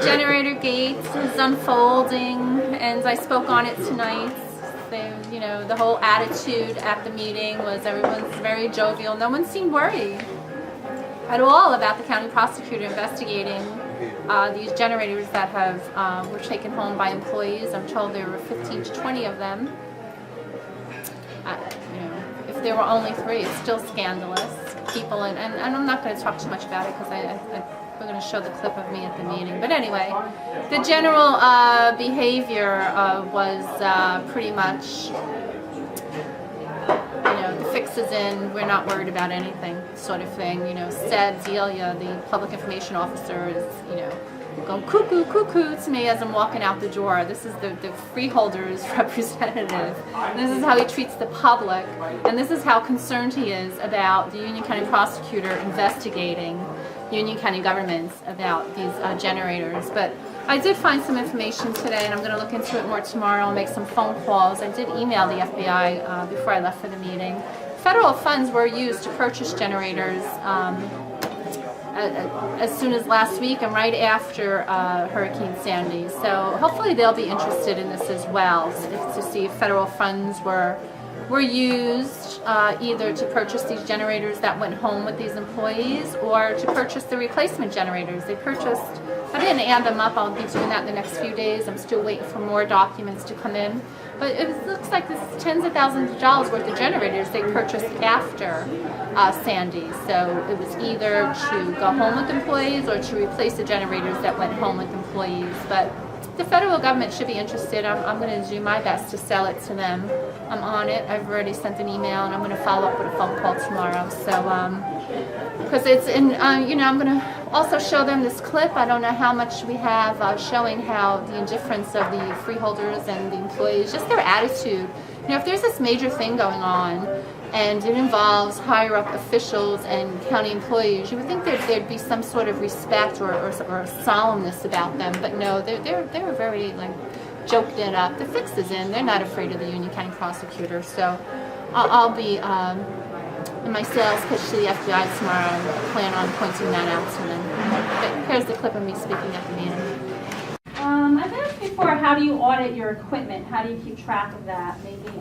Generator Gates is unfolding, and I spoke on it tonight. You know, the whole attitude at the meeting was everyone's very jovial. No one seemed worried at all about the county prosecutor investigating these generators that were taken home by employees. I'm told there were 15 to 20 of them. You know, if there were only 3, it's still scandalous. People, and I'm not going to talk too much about it because we're going to show the clip of me at the meeting. But anyway, the general behavior was pretty much, you know, the fix is in, we're not worried about anything sort of thing. You know, said Delia, the public information officer, is, you know, going cuckoo, cuckoo to me as I'm walking out the door. This is the freeholders representative. This is how he treats the public, and this is how concerned he is about the Union County prosecutor investigating Union County governments about these generators. But I did find some information today, and I'm going to look into it more tomorrow and make some phone calls. I did email the FBI before I left for the meeting. Federal funds were used to purchase generators as soon as last week and right after Hurricane Sandy. So hopefully they'll be interested in this as well, to see if federal funds were used either to purchase these generators that went home with these employees or to purchase the replacement generators. They purchased, I didn't add them up, I'll be doing that in the next few days. I'm still waiting for more documents to come in. But it looks like this is tens of thousands of dollars worth of generators they purchased after Sandy. So it was either to go home with employees or to replace the generators that went home with employees. But the federal government should be interested. I'm going to do my best to sell it to them. I'm on it. I've already sent an email, and I'm going to follow up with a phone call tomorrow. So, because it's in, you know, I'm going to also show them this clip. I don't know how much we have showing how the indifference of the freeholders and the employees, just their attitude. You know, if there's this major thing going on, and it involves higher up officials and county employees, you would think there'd be some sort of respect or solemnness about them, but no, they were very, like, joking it up. The fix is in. They're not afraid of the Union County prosecutor. So I'll be in my sales pitch to the FBI tomorrow and plan on pointing that out to them. But here's the clip of me speaking at the meeting. I've asked before, how do you audit your equipment? How do you keep track of that? Maybe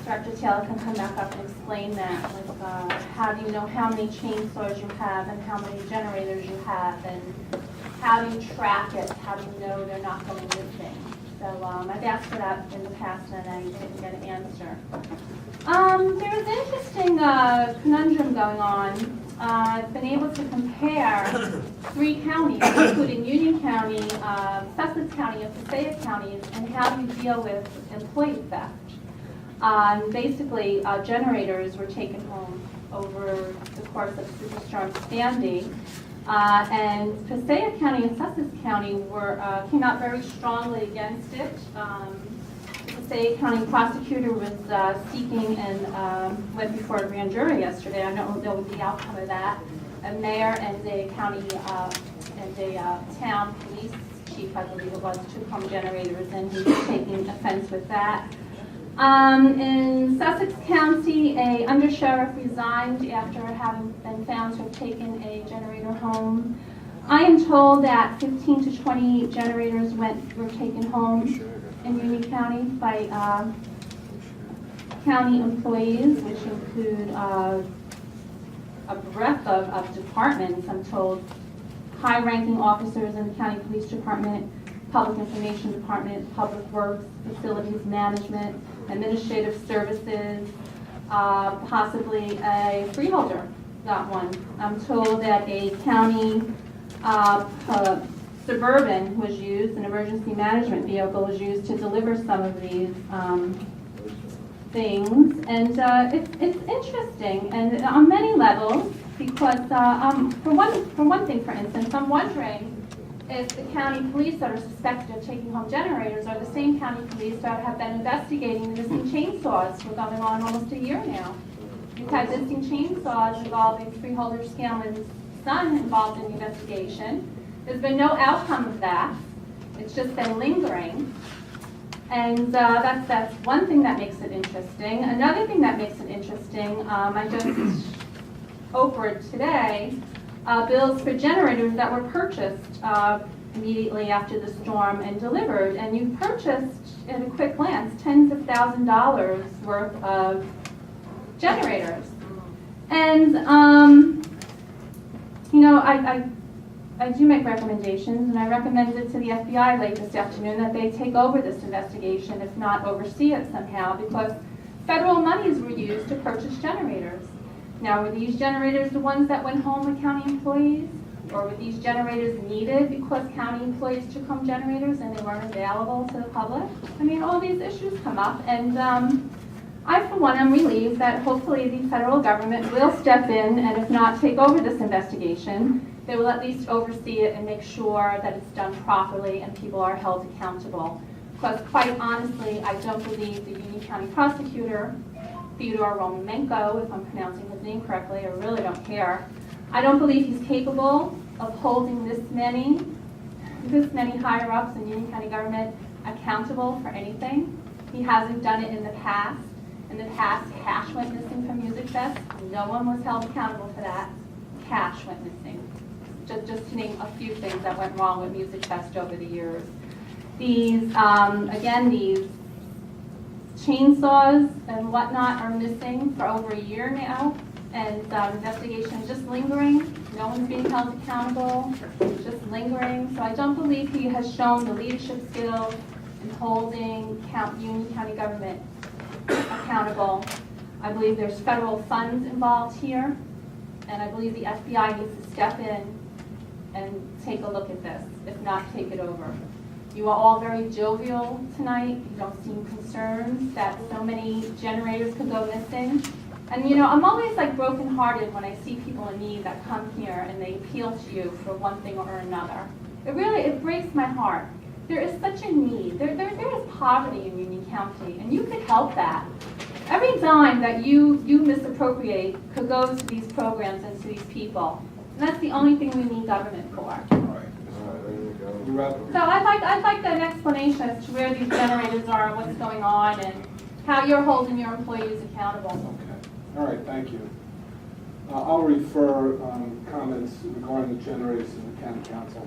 Dr. Taylor can come back up and explain that. Like, how do you know how many chainsaws you have and how many generators you have, and how do you track it? How do you know they're not going missing? So I've asked for that in the past and I didn't get an answer. There's an interesting conundrum going on. I've been able to compare 3 counties, including Union County, Sussex County, and Passaic counties, and how you deal with employee theft. Basically, generators were taken home over the course of Superstorm Sandy, and Passaic County and Sussex County came out very strongly against it. The Passaic County prosecutor was seeking and went before a grand jury yesterday. I don't know what the outcome of that. A mayor and a county and a town police chief, I believe it was, took home generators, and he was taking offense with that. In Sussex County, a undersheriff resigned after having been found to have taken a generator home. I am told that 15 to 20 generators were taken home in Union County by county employees, which include a breadth of departments. I'm told high-ranking officers in the county police department, public information department, public works, facilities management, administrative services, possibly a freeholder got one. I'm told that a county Suburban was used, an emergency management vehicle was used to deliver some of these things. And it's interesting, and on many levels, because for one thing, for instance, I'm wondering if the county police that are suspected of taking home generators are the same county police that have been investigating the missing chainsaws for going on almost a year now. You've had missing chainsaws involving freeholder Scanlon's son involved in the investigation. There's been no outcome of that. It's just been lingering. And that's one thing that makes it interesting. Another thing that makes it interesting, I just Oprah today, bills for generators that were purchased immediately after the storm and delivered. And you purchased, at a quick glance, tens of thousands of dollars worth of generators. And, you know, I do make recommendations, and I recommended it to the FBI late this afternoon that they take over this investigation, if not oversee it somehow, because federal monies were used to purchase generators. Now, were these generators the ones that went home with county employees? Or were these generators needed because county employees took home generators and they weren't available to the public? I mean, all these issues come up, and I, for one, am relieved that hopefully the federal government will step in and, if not take over this investigation, they will at least oversee it and make sure that it's done properly and people are held accountable. Because quite honestly, I don't believe the Union County prosecutor, Theodore Romanenko, if I'm pronouncing his name correctly, I really don't care. I don't believe he's capable of holding this many higher-ups in Union County government accountable for anything. He hasn't done it in the past. In the past, cash went missing from Music Fest. No one was held accountable for that. Cash went missing. Just to name a few things that went wrong with Music Fest over the years. These, again, these chainsaws and whatnot are missing for over a year now, and investigation is just lingering. No one's being held accountable. It's just lingering. So I don't believe he has shown the leadership skills in holding Union County government accountable. I believe there's federal funds involved here, and I believe the FBI needs to step in and take a look at this, if not take it over. You are all very jovial tonight. You don't seem concerned that so many generators could go missing. And you know, I'm always like brokenhearted when I see people in need that come here and they appeal to you for one thing or another. It breaks my heart. There is such a need. There is poverty in Union County, and you could help that. Every dime that you misappropriate could go to these programs and to these people. And that's the only thing we need government for. So I'd like an explanation as to where these generators are, what's going on, and how you're holding your employees accountable. Okay. All right, thank you. I'll refer comments regarding the generators to the county council.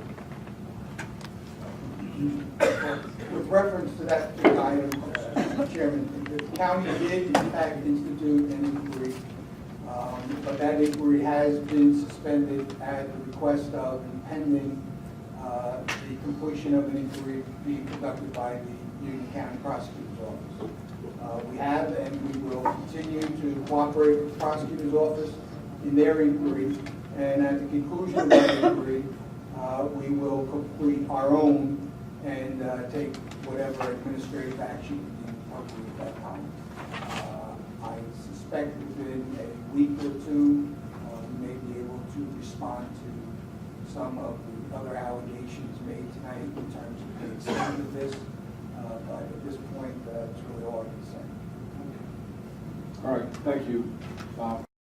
With reference to that item, Mr. Chairman, the county did in fact institute an inquiry, but that inquiry has been suspended at the request of and pending the completion of an inquiry being conducted by the Union County Prosecutor's Office. We have and we will continue to cooperate with the Prosecutor's Office in their inquiry, and at the conclusion of that inquiry, we will complete our own and take whatever administrative action we appropriate at that time. I suspect within a week or two, we may be able to respond to some of the other allegations made tonight in terms of the extent of this, but at this point, that's really all I can say. All right, thank you, Bob.